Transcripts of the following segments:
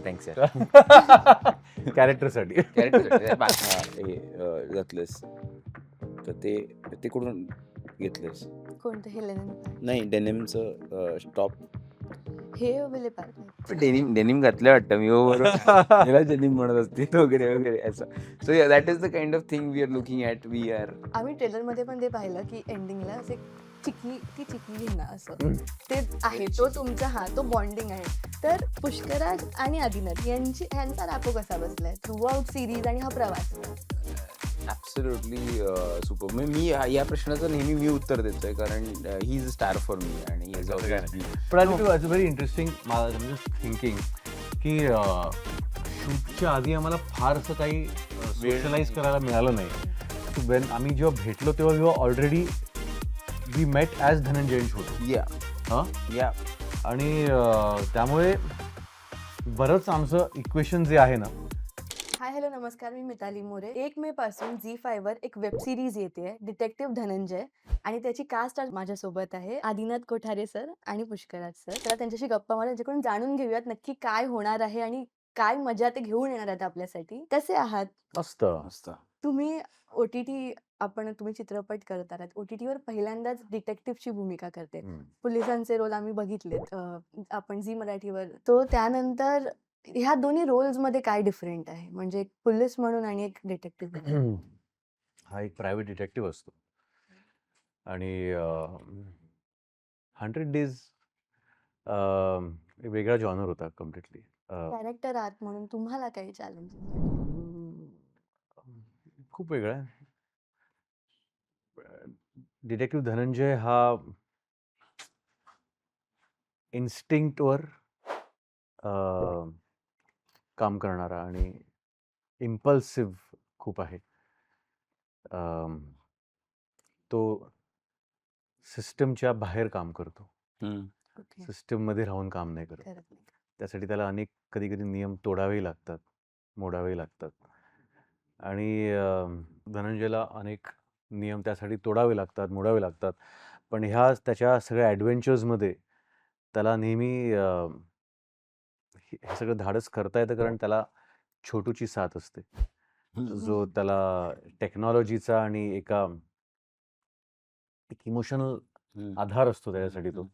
Thanks यार. कॅरेक्टरसाठी. घातलंस तर ते कुठून घेतलंस? कोणतं हे लेनिन नाही, डेनिमचं टॉप. हे विले पार्क डेनिम घातलं वाटतं मी बरोबर. डेनिम म्हणत असते वगैरे वगैरे असं. So that is the kind of thing we are looking at. We are आम्ही ट्रेलरमध्ये पण ते पाहिलं की एंडिंगला असे चिकनी घेणं असं ते आहे. तो तुमचा तो बॉन्डिंग आहे. तर पुष्कराज आणि आदिनाथ यांचा रापो कसा बसलाय थ्रू आउट सिरीज आणि हा प्रवास? Absolutely super. मी या प्रश्नाचं नेहमी मी उत्तर देतोय कारण he is a star for me आणि he has असं काय always नाही. been. पण इट्स व्हेरी इंटरेस्टिंग. मला थिंकिंग की शूटच्या आधी आम्हाला फार असं काही सोशलाइज करायला मिळालं नाही. सो वेन आम्ही जेव्हा भेटलो तेव्हा we already we met as Dhananjay होतो. या आणि त्यामुळे बरंच आमचं इक्वेशन जे आहे ना. हाय हॅलो नमस्कार, मी मिताली मोरे. 1 मे पासून झी5 वर एक वेब सिरीज येते डिटेक्टिव्ह धनंजय आणि त्याची कास्ट आज माझ्यासोबत आहे आदिनाथ कोठारे सर आणि पुष्कराज सर. तर त्यांच्याशी गप्पा मारा, ज्याच्याकडून जाणून घेऊयात नक्की काय होणार आहे आणि काय मजा ते घेऊन येणार आहेत आपल्यासाठी. कसे आहात? मस्त. तुम्ही तुम्ही चित्रपट करत आहात. OTT वर पहिल्यांदाच डिटेक्टिव्हची भूमिका करते. पोलिसांचे रोल आम्ही बघितलेत आपण झी मराठीवर. तो त्यानंतर ह्या दोन्ही रोल्स मध्ये काय डिफरंट आहे, म्हणजे एक पोलीस म्हणून आणि एक डिटेक्टिव्ह? हा एक प्रायव्हेट डिटेक्टिव्ह असतो आणि 100 डेज एक वेगळा जॉनर होता कम्प्लिटली. कॅरेक्टर आहात म्हणून तुम्हाला काही चॅलेंजेस? खूप वेगळा आहे. डिटेक्टिव्ह धनंजय हा इन्स्टिंक्टवर काम करणारा आणि इम्पल्सिव्ह खूप आहे. तो सिस्टमच्या बाहेर काम करतो. सिस्टममध्ये राहून काम नाही करत. त्यासाठी त्याला अनेक कधी कधी नियम तोडावे लागतात, मोडावे लागतात आणि धनंजयला अनेक नियम त्यासाठी तोडावे लागतात, मोडावे लागतात. पण त्याच्या सगळ्या ॲडव्हेंचर्समध्ये त्याला नेहमी हे सगळं धाडस करता येतं कारण त्याला छोटूची साथ असते, जो त्याला टेक्नॉलॉजीचा आणि एक इमोशनल आधार असतो त्याच्यासाठी. तो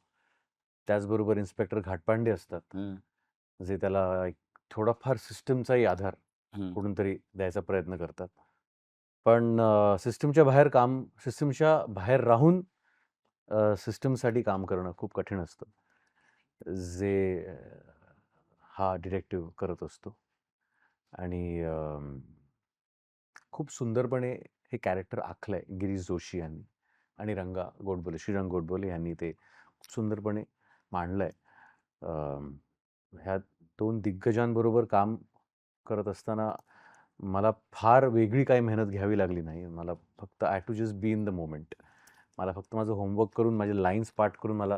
त्याचबरोबर इन्स्पेक्टर घाटपांडे असतात, जे त्याला एक थोडाफार सिस्टमचाही आधार कुठून तरी द्यायचा प्रयत्न करतात. पण सिस्टमच्या बाहेर राहून सिस्टमसाठी काम करणं खूप कठीण असतं, जे हा डिटेक्टिव्ह करत असतो. आणि खूप सुंदरपणे हे कॅरेक्टर आखलंय गिरीश जोशी यांनी आणि श्रीरंग गोडबोले यांनी ते खूप सुंदरपणे मांडलंय. ह्या 2 दिग्गजांबरोबर काम करत असताना मला फार वेगळी काही मेहनत घ्यावी लागली नाही. मला फक्त I to just be in the moment. मला फक्त माझं होमवर्क करून माझे लाईन्स पाठ करून मला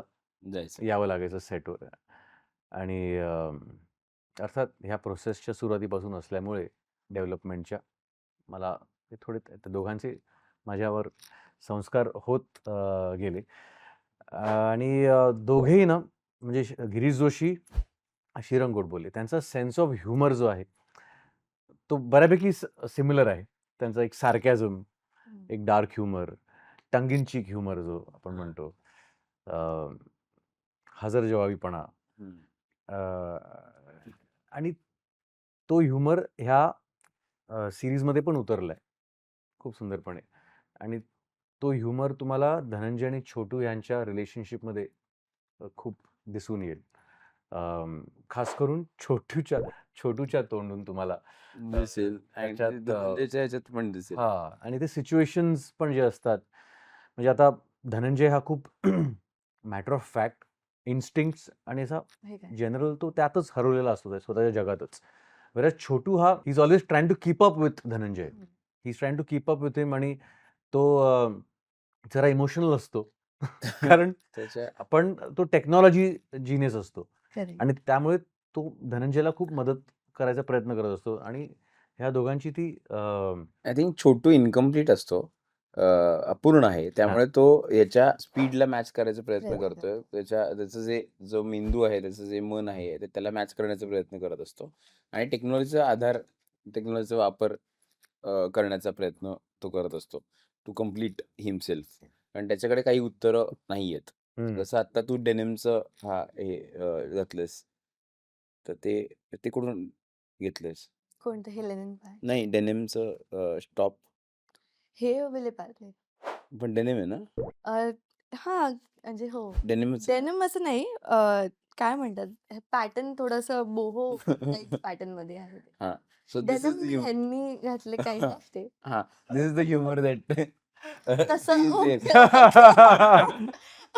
यावं लागायचं सेटवर. आणि अर्थात ह्या प्रोसेसच्या सुरुवातीपासून असल्यामुळे डेव्हलपमेंटच्या मला थोडे दोघांचे माझ्यावर संस्कार होत गेले. आणि दोघेही ना, म्हणजे गिरीश जोशी, श्रीरंग गोडबोले, त्यांचा सेन्स ऑफ ह्युमर जो आहे तो बऱ्यापैकी सिमिलर आहे. त्यांचा एक सार्कॅझम, एक डार्क ह्युमर, टंग इन चीक ह्युमर जो आपण म्हणतो, हजरजवाबीपणा, आणि तो ह्युमर ह्या सिरीजमध्ये पण उतरलाय खूप सुंदरपणे. आणि तो ह्युमर तुम्हाला धनंजय आणि छोटू यांच्या रिलेशनशिपमध्ये खूप दिसून येईल. खास करून छोटूच्या तोंडून तुम्हाला दिसेल. ह्याच्यात पण दिसेल. आणि ते सिच्युएशन्स पण जे असतात, म्हणजे आता धनंजय हा खूप मॅटर ऑफ फॅक्ट, इन्स्टिंक्ट्स आणि असा जनरल तो त्यातच हरवलेला असतो स्वतःच्या जगातच. वेरॅज छोटू हा he is always trying to keep up with Dhananjay. He is trying to keep up with him आणि तो जरा इमोशनल असतो कारण आपण तो टेक्नॉलॉजी जिनियस असतो आणि त्यामुळे तो धनंजयला खूप मदत करायचा प्रयत्न करत असतो. आणि ह्या दोघांची ती आय थिंक छोटू इनकम्प्लीट असतो अपूर्ण आहे. त्यामुळे तो याच्या स्पीडला मॅच करायचा प्रयत्न प्रयत्न करतोय. त्याचं जो मेंदू आहे, त्याचं जे मन आहे, ते त्याला मॅच करण्याचा प्रयत्न करत असतो आणि टेक्नॉलॉजीचा वापर करण्याचा प्रयत्न तो करत असतो टू कंप्लीट हिमसेल्फ. कारण त्याच्याकडे काही उत्तरं नाही आहेत. हम्म. जसं आता तू डेनिमचं घातलंस, तर ते कुठून घेतलंस? कोणतं हे लेनिन पॅन्ट नाही, डेनिमचं टॉप हे विलेपार्ले पण डेनिम आहे ना? हा म्हणजे हो डेनिमच डेनिम असं नाही काय म्हणतात पॅटर्न थोडंसं बोहो टाईप पॅटर्न मध्ये आहे ते. हां. सो दिस इज डेनिम ह्यांनी घातले काही हां. नसते हां. दिस इज द ह्युमर दॅट तसं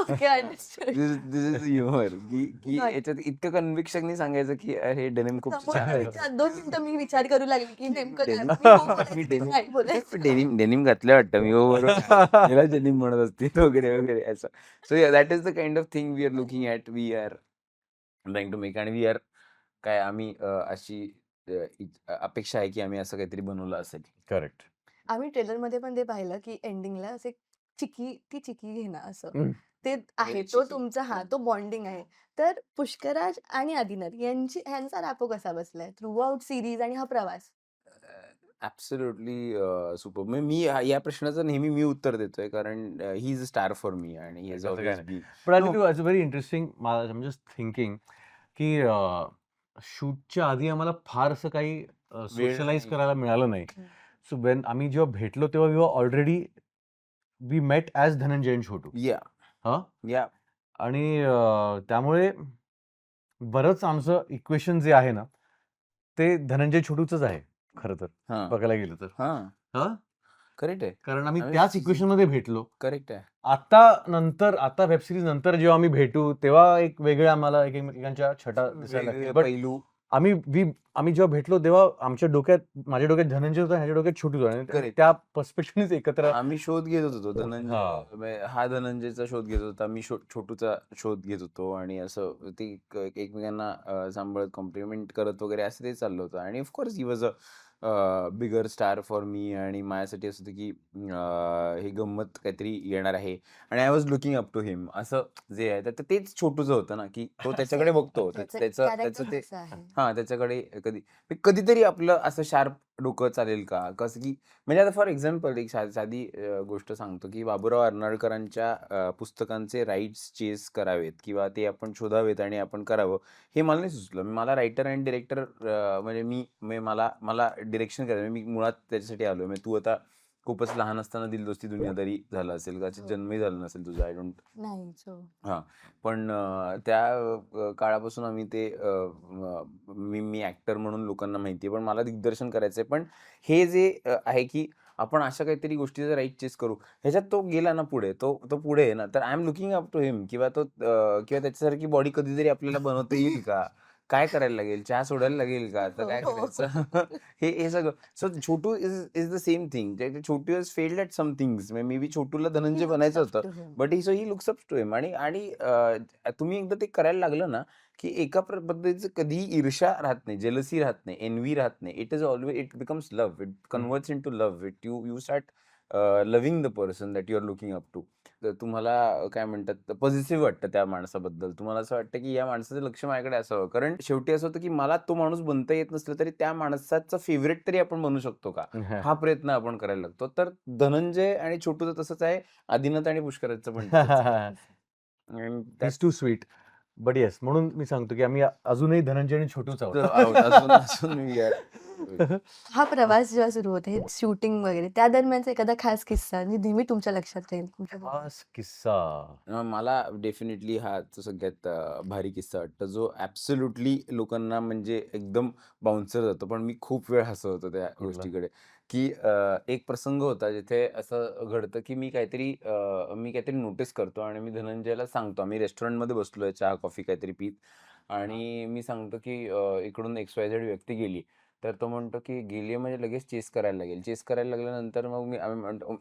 okay understood this is humour की नाही. याच्यात इतकं कन्व्हिक्शननी सांगायचं की हे डेनिम खूप छान आहे. समोरच्या 2 मिनिटं मी विचार करू लागले की नेमकं काय डेनिम मी हो बोलायचं मी की डेनिम नाही बोलायचं. डेनिम घातलं वाटतं मी याला डेनिम म्हणत असते वगैरे वगैरे असं. So that is the kind of thing we are looking at. We are trying to make आणि वी आर आम्ही अशी अपेक्षा आहे की आम्ही असं काहीतरी बनवलं असेल. करेक्ट. आम्ही ट्रेलरमध्ये पण ते पाहिलं की एंडिंगला असे ती चिकी घेणं असं ते आहे तो चिकी. तुमचा तो बॉन्डिंग आहे. तर पुष्कराज आणि आदिनाथ ह्यांचा रॅपो कसा बसलाय थ्रू आउट सिरीज आणि हा प्रवास? Absolutely super. म्हणजे या प्रश्नाचं नेहमी मी उत्तर देतोय कारण he is a star for me आणि ही हॅज तसं काही ऑलवेज नाही. बीन. पण no. Aditya it's very interesting. I am just thinking की शूटच्या आधी आम्हाला फार असं काही वेळ सोशलाइज नाही. करायला मिळालं नाही. हं. सो वेन आम्ही जेव्हा भेटलो तेव्हा we were already we met as Dhananjay and Chhotu. Yeah हां. या आणि त्यामुळे बरंच आमचं इक्वेशन जे आहे ना, ते धनंजय छोटूचंच आहे खरं तर हां. बघायला गेलं तर. हां. हां. करेक्ट आहे. कारण आम्ही आम्ही त्याच इक्वेशनमध्ये भेटलो. करेक्ट आहे. आता वेब सीरीज नंतर जेव्हा आम्ही भेटू, तेव्हा एक वेगळे आम्हाला एकमेकांच्या छटा दिसायला लागतील. वेगवेगळे बट पैलू. आम्ही जेव्हा भेटलो तेव्हा माझ्या डोक्यात धनंजय होता, ह्याच्या डोक्यात छोटू होता आणि Correct. त्या पर्स्पेक्टिव्हनेच एकत्र आम्ही शोध घेत होतो धनंजय. हां. हा धनंजयचा शोध घेत होता. मी छोटूचा शोध घेत होतो आणि असं ते एकमेकांना सांभाळत कॉम्प्लिमेंट करत वगैरे असं ते चाललं होतं आणि of course he was a bigger star for me आणि माझ्यासाठी असं होतं की हे गंमत काहीतरी येणार आहे आणि I was looking up to him असं जे आहे तर तेच छोटूचं होतं ना की तो त्याच्याकडे बघतो त्याचं कॅरेक्टर ते कसं आहे? हां, त्याच्याकडे कधीतरी आपलं असं शार्प डोकं चालेल का? कसं की म्हणजे आता फॉर एक्झाम्पल एक साधी गोष्ट सांगतो की बाबूराव अर्नाळकरांच्या पुस्तकांचे राईट्स चेस करावेत किंवा ते आपण शोधावेत आणि आपण करावं, हे मला नाही सुचलं. मला रायटर आणि डिरेक्टर म्हणजे मला डिरेक्शन करायचं. मी मुळात त्याच्यासाठी आलोय. म्हणजे तू आता खूपच लहान असताना दिल दोस्ती दुनियादारी झालं असेल, कदाचित हो. जन्मही झाला नसेल तुझा. आय डोंट नाही सो हां. पण त्या काळापासून आम्ही ते मी ॲक्टर म्हणून लोकांना माहिती आहे. पण मला दिग्दर्शन करायचं आहे. पण हे जे आहे की आपण अशा काहीतरी गोष्टीचा राईट चेस करू. ह्याच्यात तो गेला ना पुढे, तो पुढे आहे ना, तर I am looking up to him किंवा किंवा त्याच्यासारखी बॉडी कधीतरी आपल्याला बनवता येईल का? काय करायला लागेल? चहा सोडायला लागेल का? तर काय हो. करायचं? हे सगळं. So Chhotu is the same thing. Chhotu has failed at some things. Maybe छोटूला धनंजय बनायचं होतं. But he looks up to him आणि तुम्ही एकदा ते करायला लागलं ना, की एका पद्धतीचं कधीही ईर्ष्या राहत नाही, जेलसी राहत नाही, एन्व्ही राहत नाही. It becomes love. It converts into love. You start loving the person that you are looking up to. तर तुम्हाला काय म्हणतात पॉझिटिव्ह वाटतं त्या माणसाबद्दल. तुम्हाला असं वाटतं, की या माणसाचं लक्ष माझ्याकडे असावं. कारण शेवटी असं होतं, की मला तो माणूस बनता येत नसलं तरी त्या माणसाचा फेव्हरेट तरी आपण बनू शकतो का? हा प्रयत्न आपण करायला लागतो. तर धनंजय आणि छोटूचं तसंच आहे. आदिनाथ आणि पुष्कराजचं पण तसंच आहे. And is too sweet. But yes, म्हणून मी सांगतो की आम्ही अजूनही धनंजय आणि छोटूच आहोत. अजून we are. हा प्रवास जेव्हा सुरू होते हे शूटिंग वगैरे त्या दरम्यानचा एखादा खास किस्सा जे नेहमी तुमच्या लक्षात राहील तुमच्या खास किस्सा. मला डेफिनेटली हा तो सगळ्यात भारी किस्सा वाटतो जो ॲब्सोल्युटली लोकांना म्हणजे एकदम बाउन्सर जातो. पण मी खूप वेळ हसत होतो त्या कुठला? गोष्टीकडे की एक प्रसंग होता जिथे असं घडतं की मी काहीतरी नोटीस करतो आणि मी धनंजयला सांगतो. आम्ही रेस्टॉरंटमध्ये बसलोय चहा कॉफी काहीतरी पीत आणि मी सांगतो की इकडून XYZ व्यक्ती गेली. तर तो म्हणतो की गेली म्हणजे लगेच चेस करायला लागेल. चेस करायला लागल्यानंतर मग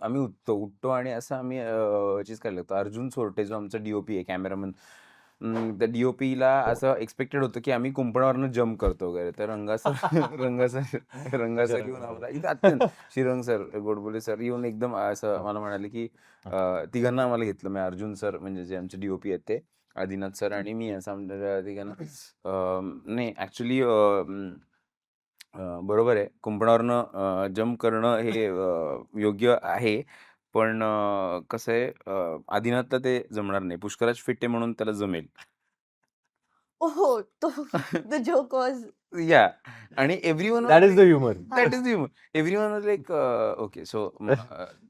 आम्ही उठतो आणि असं आम्ही चेस करायला लागतो. अर्जुन सोरटे जो आमचा DOP आहे कॅमेरामन त्या डीओपीला असं एक्सपेक्टेड होतं की आम्ही कुंपणावरनं जम्प करतो वगैरे, तर रंगासर रंगासर येऊन आम्हाला इथं अत्यंत श्रीरंग सर, गोडबोले सर येऊन एकदम असं मला म्हणाले की तिघांना आम्हाला घेतलं. मी अर्जुन सर म्हणजे जे आमचे डीओपी आहेत ते, आदिनाथ सर आणि मी असं आमच्या तिघांना नाही ऍक्च्युली बरोबर आहे. कुंपणावरनं जम्प करणं हे योग्य आहे. पण कसं आहे, आदिनाथला ते जमणार नाही. पुष्कराज फिट आहे म्हणून त्याला जमेल. ओहो! तो द जोक वॉज या आणि everyone that is the humour. That is the humour. Everyone वाज लाइक ओके. सो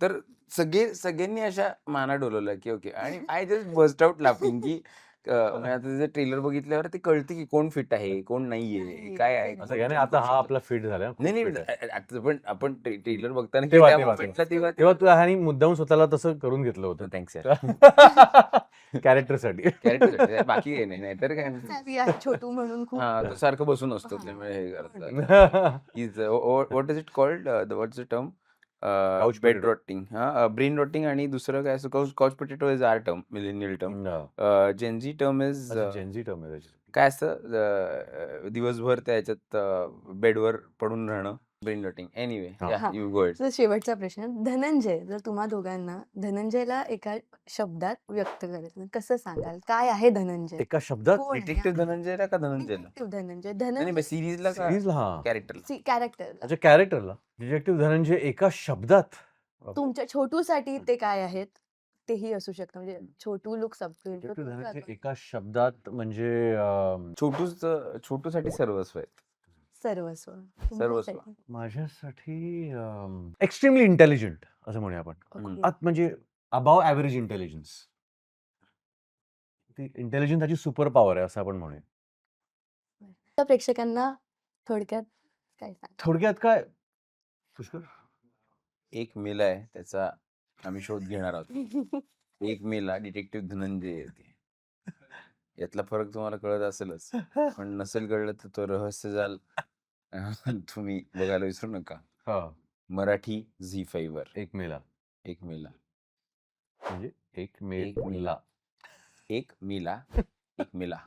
तर सगळ्यांनी अशा माना डोलवल्या की ओके आणि I just burst out laughing की म्हणजे आता त्याचं ट्रेलर बघितल्यावर ते कळतं की कोण फिट आहे, कोण नाहीये, नाही, काय आहे, ते असं कोण काय नाही, jump आता करू हा शकतं. आपला फिट झाला, खूप नाही, fit आहे. नाही. आता पण आपण ट्रेलर बघताना की तेव्हा त्या तेव्हा मोमेंटला तेव्हा तेव्हा तू ह्यानी मुद्दाम स्वतःला तसं करून घेतलं होतं थँक्स यार. कॅरेक्टरसाठी. कॅरेक्टर बाकी काही नाही, नाहीतर काय savvy आहे छोटू म्हणून खूप हा तो सारखं बसून असतो हा. त्यामुळे हे करतात. Is what is it called what's the term Couch bed potato. Rotting, हा ब्रेन रॉटिंग. आणि दुसरं काय असं couch potato is our term, millennial term. Gen Z term is Gen Z term आहे त्याची. काय असतं, दिवसभर त्याच्यात बेडवर पडून राहणं, ब्रेन रॉटिंग. एनिवे हा. या यू गो तर शेवटचा प्रश्न, धनंजय, जर तुम्हा दोघांना धनंजयला एका शब्दात व्यक्त करायचं कसं सांगाल? काय आहे धनंजय? एका शब्दात कोण आहे? डिटेक्टिव्ह धनंजयला का धनंजयला? डिटेक्टिव्ह धनंजय. नाही धनंजय सिरीजला का सिरीजला, हा. कॅरेक्टरला? कॅरेक्टर अच्छा, कॅरेक्टरला डिटेक्टिव्ह धनंजय एका शब्दात. तुमच्या छोटूसाठी ते काय आहेत? तेही असू शकतं. म्हणजे छोटू लुक डिटेक्टिव्ह धनंजय एका शब्दात म्हणजे छोटूसाठी सर्वस्व आहेत. सर्वस्व. सर्वस्व. तुमच्यासाठी? माझ्यासाठी एक्स्ट्रीमली इंटेलिजंट असं म्हणूया आपण. ओके. म्हणजे अबाव ॲव्हरेज इंटेलिजन्स. ती इंटेलिजन्स त्याची सुपर पॉवर आहे असं आपण म्हणूया. तर प्रेक्षकांना थोडक्यात काय सांग? थोडक्यात काय पुष्कर? एक मेला आहे, त्याचा आम्ही शोध घेणार आहोत. एक मेला डिटेक्टिव्ह धनंजय येते. यातला फरक तुम्हाला कळत असेलच, पण नसेल कळलं तर तो रहस्य जाल तुम्ही बघायला विसरू नका. हा, मराठी झी5 वर एक मेला एक मेला म्हणजे एक एक मेला मेला. एक मेला एक मेला